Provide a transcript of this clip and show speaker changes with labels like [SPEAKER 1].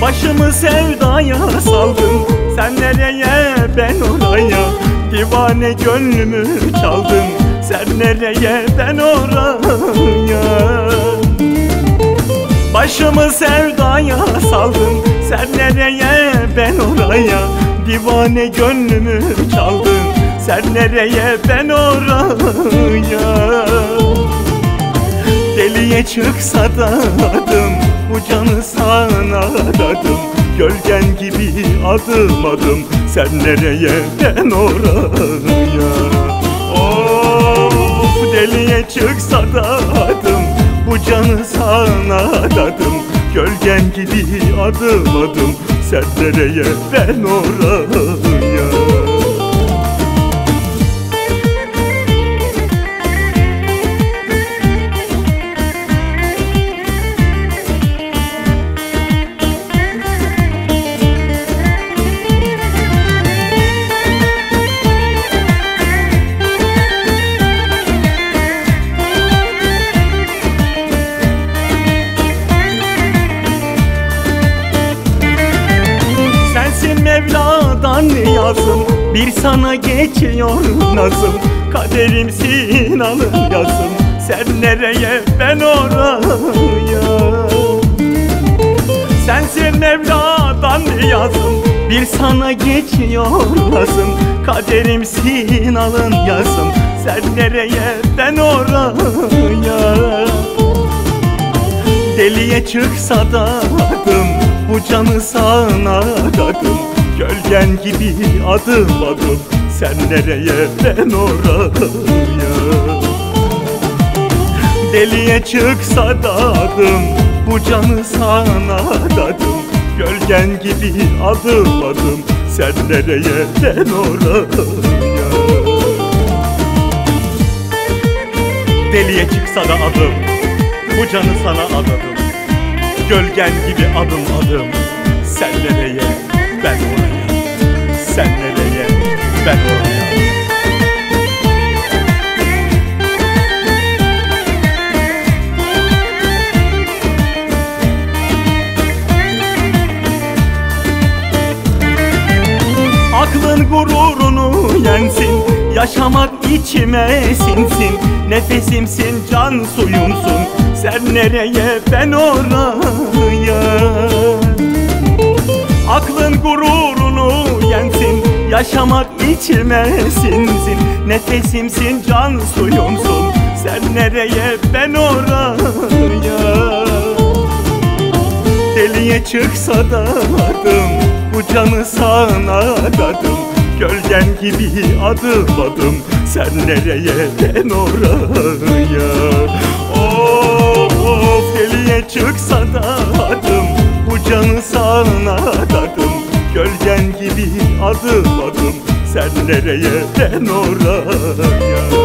[SPEAKER 1] Başımı sevdaya saldım, sen nereye ben oraya. Divane gönlümü çaldın, sen nereye ben oraya. Başımı sevdaya saldım, sen nereye ben oraya. Divane gönlümü çaldın, sen nereye ben oraya. Deliye çıksa da adım, bu canı sana adadım. Gölgen gibi adım adım, sen nereye ben oraya. Of, deliye çıksa da adım, bu canı sana adadım. Gölgen gibi adım adım, sen nereye ben oraya. Mevla'dan yazım, bir sana geçiyor nazım. Kaderimsin alın yazım, sen nereye ben oraya. Sensin Mevla'dan yazım, bir sana geçiyor nazım. Kaderimsin alın yazım, sen nereye ben oraya. Deliye çıksa da adım, bu canı sana adadım. Gölgen gibi adım adım, sen nereye ben oraya. Deliye çıksa da adım, bu canı sana adadım. Gölgen gibi adım adım, sen nereye ben oraya. Deliye çıksa da adım, bu canı sana adadım. Gölgen gibi adım adım, sen nereye ben oraya. Sen nereye ben oraya. Aklın gururunu yensin, yaşamak içime sinsin. Nefesimsin, can suyumsun, sen nereye ben oraya. Aklın gururunu yensin, yaşamak içime sinsin. Nefesimsin, can suyumsun, sen nereye ben oraya. Deliye çıksa da adım, bu canı sana adadım. Gölgen gibi adım adım, sen nereye ben oraya. Of, deliye çıksa da adım, bu canı sana adadım. Gölgen gibi adım adım, sen nereye ben oraya.